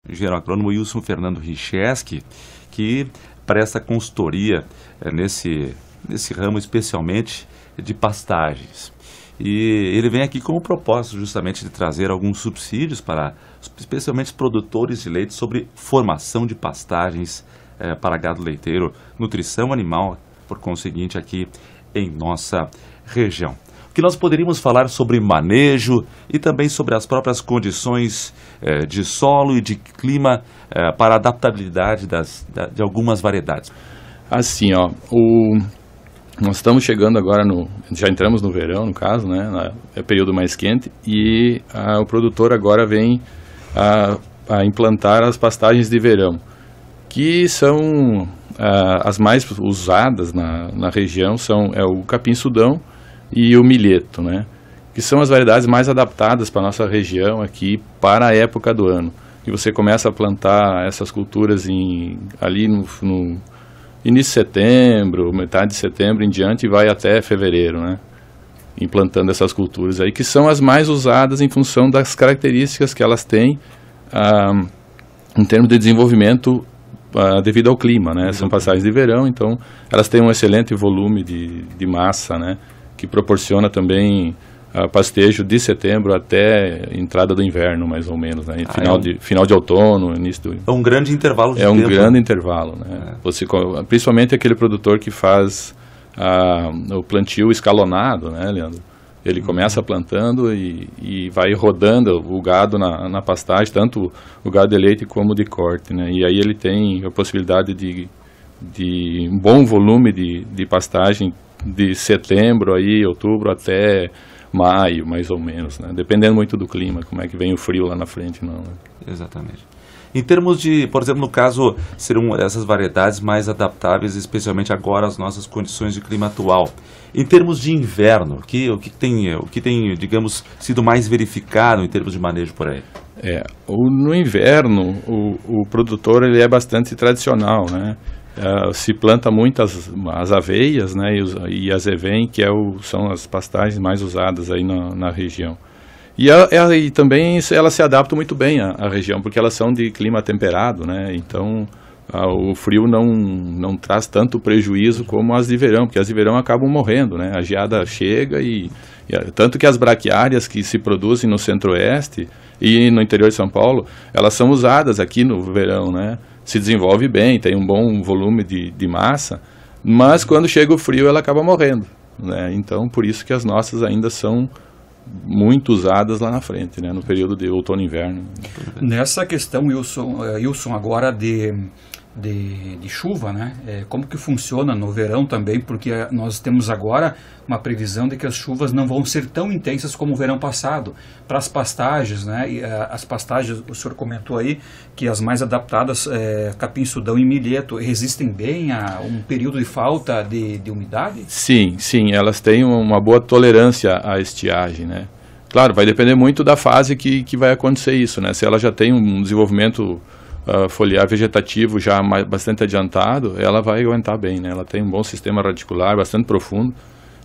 engenheiro agrônomo Wilson Fernando Richeski, que presta consultoria nesse ramo, especialmente de pastagens. E ele vem aqui com o propósito justamente de trazer alguns subsídios para, especialmente, produtores de leite sobre formação de pastagens para gado leiteiro, nutrição animal, por conseguinte, aqui em nossa região. O que nós poderíamos falar sobre manejo e também sobre as próprias condições de solo e de clima para a adaptabilidade de algumas variedades? Assim, nós estamos chegando agora já entramos no verão, no caso, né? É o período mais quente e o produtor agora vem a implantar as pastagens de verão, que são as mais usadas na região, é o capim-sudão e o milheto, né? Que são as variedades mais adaptadas para a nossa região aqui, para a época do ano. E você começa a plantar essas culturas ali no início de setembro, metade de setembro em diante, e vai até fevereiro, né? Implantando essas culturas aí, que são as mais usadas em função das características que elas têm em termos de desenvolvimento devido ao clima, né? São pastagens de verão, então elas têm um excelente volume de massa, né? Que proporciona também pastejo de setembro até entrada do inverno, mais ou menos, né? Final de outono, início do... É um grande intervalo de tempo. É um grande intervalo, né? Principalmente aquele produtor que faz o plantio escalonado, né, Leandro? Ele começa plantando e vai rodando o gado na pastagem, tanto o gado de leite como de corte, né? E aí ele tem a possibilidade de um bom volume de pastagem de setembro, outubro até maio, mais ou menos, né? Dependendo muito do clima, como é que vem o frio lá na frente, não, né? Exatamente. Em termos de, por exemplo, no caso, serão essas variedades mais adaptáveis, especialmente agora às nossas condições de clima atual. Em termos de inverno, o que tem, digamos, sido mais verificado em termos de manejo por aí? No inverno, o produtor ele é bastante tradicional, né? Se planta muito as aveias, né, e as evém, que são as pastagens mais usadas aí na região. E também elas se adaptam muito bem à região, porque elas são de clima temperado, né? Então o frio não traz tanto prejuízo como as de verão, porque as de verão acabam morrendo, né? A geada chega tanto que as braquiárias que se produzem no centro-oeste e no interior de São Paulo, elas são usadas aqui no verão, né? Se desenvolve bem, tem um bom volume de massa, mas quando chega o frio ela acaba morrendo, né? Então por isso que as nossas ainda são muito usadas lá na frente, né? No período de outono e inverno. Nessa questão, Wilson, agora de chuva, né? Como que funciona no verão também, porque nós temos agora uma previsão de que as chuvas não vão ser tão intensas como o verão passado. Para as pastagens, né? E as pastagens, o senhor comentou aí que as mais adaptadas, capim-sudão e milheto, resistem bem a um período de falta de umidade? Sim, elas têm uma boa tolerância à estiagem, né? Claro, vai depender muito da fase que vai acontecer isso, né? Se ela já tem um desenvolvimento foliar vegetativo já bastante adiantado, ela vai aguentar bem, né? Ela tem um bom sistema radicular, bastante profundo,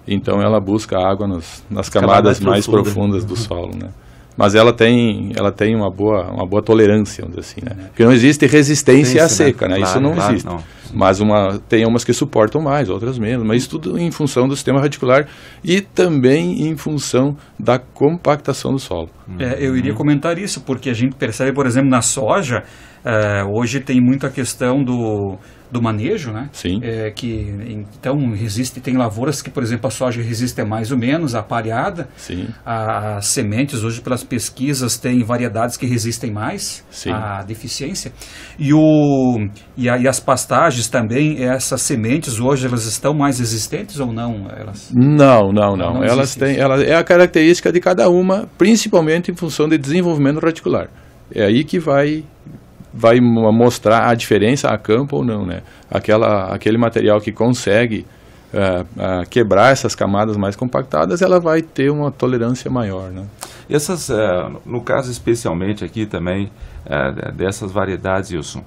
então ela busca água nas camadas mais profundas do solo, né? Mas ela tem uma boa tolerância, vamos dizer assim, né? Porque não existe resistência à seca, né? Claro, isso não existe. Não. Mas tem umas que suportam mais, outras menos, mas isso tudo em função do sistema radicular e também em função da compactação do solo. Eu iria comentar isso, porque a gente percebe, por exemplo, na soja, hoje tem muita questão do manejo, né? Sim. Então tem lavouras que, por exemplo, a soja resiste mais ou menos à pareada. Sim. As sementes, hoje pelas pesquisas, tem variedades que resistem mais. Sim. À deficiência. E as pastagens também, essas sementes hoje, elas estão mais resistentes ou não? Não. Elas têm, é a característica de cada uma, principalmente em função de desenvolvimento radicular. É aí que vai mostrar a diferença a campo ou não, né? Aquele material que consegue quebrar essas camadas mais compactadas, ela vai ter uma tolerância maior, né? No caso especialmente aqui também, dessas variedades, Wilson,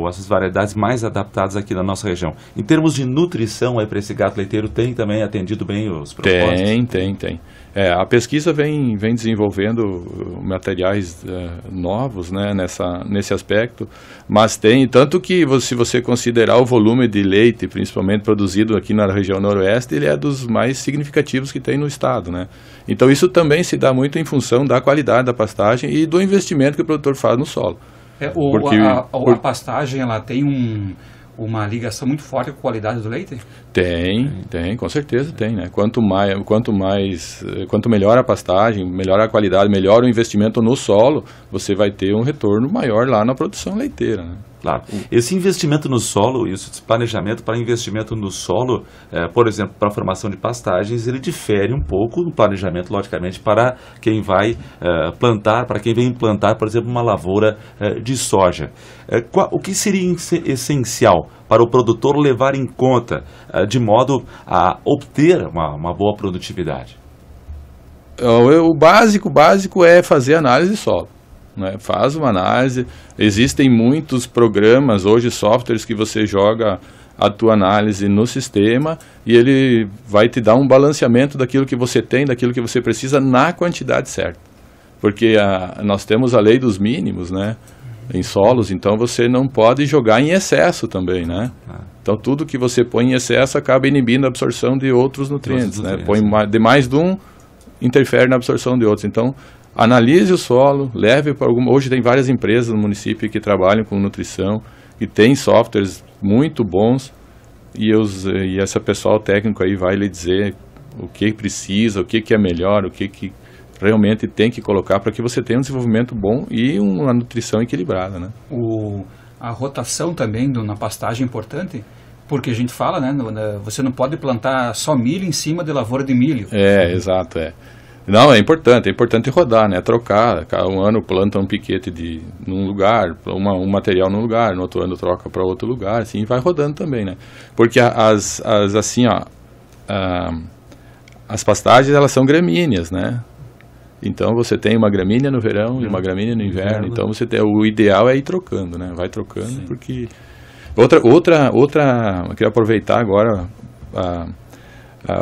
essas variedades mais adaptadas aqui na nossa região. Em termos de nutrição, para esse gado leiteiro, tem também atendido bem os propósitos? Tem. A pesquisa vem desenvolvendo materiais novos, né, nesse aspecto, mas tem, tanto que se você considerar o volume de leite, principalmente produzido aqui na região noroeste, ele é dos mais significativos que tem no estado, né? Então isso também se dá muito em função da qualidade da pastagem e do investimento que o produtor faz no solo. A pastagem, ela tem uma ligação muito forte com a qualidade do leite? Tem, com certeza tem, né? Quanto melhor a pastagem, melhor a qualidade, melhor o investimento no solo, você vai ter um retorno maior lá na produção leiteira, né? Claro. Esse investimento no solo, esse planejamento para investimento no solo, por exemplo, para a formação de pastagens, ele difere um pouco do planejamento, logicamente, para quem vai plantar, para quem vem implantar, por exemplo, uma lavoura de soja. O que seria essencial para o produtor levar em conta, de modo a obter uma boa produtividade? O básico é fazer análise de solo. Né? Faz uma análise, existem muitos programas, hoje softwares que você joga a tua análise no sistema e ele vai te dar um balanceamento daquilo que você tem, daquilo que você precisa na quantidade certa. Porque nós temos a lei dos mínimos, né, em solos, então você não pode jogar em excesso também, né? Então tudo que você põe em excesso acaba inibindo a absorção de outros nutrientes, né? Põe de mais de um, interfere na absorção de outros. Então analise o solo, leve para alguma... Hoje tem várias empresas no município que trabalham com nutrição e tem softwares muito bons e esse pessoal técnico aí vai lhe dizer o que precisa, o que é melhor, o que realmente tem que colocar para que você tenha um desenvolvimento bom e uma nutrição equilibrada, né? A rotação também na pastagem é importante, porque a gente fala, né, você não pode plantar só milho em cima de lavoura de milho. Exato. Não, é importante rodar, né? Trocar, cada um ano planta um piquete num lugar, um material num lugar, no outro ano troca para outro lugar, assim, vai rodando também, né? Porque as pastagens, elas são gramíneas, né? Então você tem uma gramínea no verão e uma gramínea no inverno, então o ideal é ir trocando, né? Vai trocando. Sim. Porque... Outra, eu queria aproveitar agora a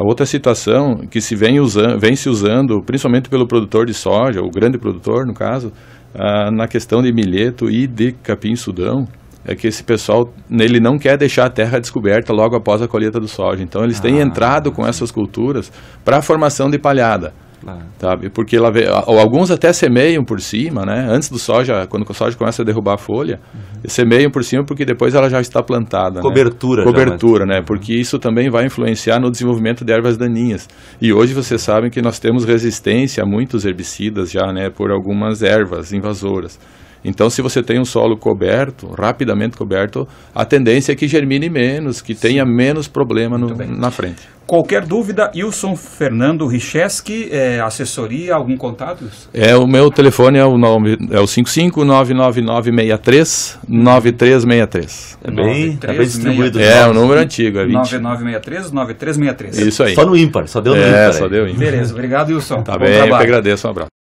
outra situação que vem se usando, principalmente pelo produtor de soja, o grande produtor, no caso, na questão de milheto e de capim-sudão, é que esse pessoal ele não quer deixar a terra descoberta logo após a colheita do soja. Então, eles têm entrado com essas culturas para a formação de palhada. Sabe? Porque alguns até semeiam por cima, né? Antes do soja, quando o soja começa a derrubar a folha, semeiam por cima porque depois ela já está plantada. Cobertura, né? Porque isso também vai influenciar no desenvolvimento de ervas daninhas. E hoje vocês sabem que nós temos resistência a muitos herbicidas já, né? Por algumas ervas invasoras. Então, se você tem um solo coberto, rapidamente coberto, a tendência é que germine menos, que tenha menos problema na frente. Qualquer dúvida, Wilson Fernando Richeski, assessoria, algum contato? O meu telefone é o 55999639363. É bem distribuído. O número antigo, é 9963-9363. Isso aí. Só no ímpar, só deu no ímpar. Só deu ímpar. Beleza, obrigado, Wilson. Tá bem, eu que agradeço, um abraço.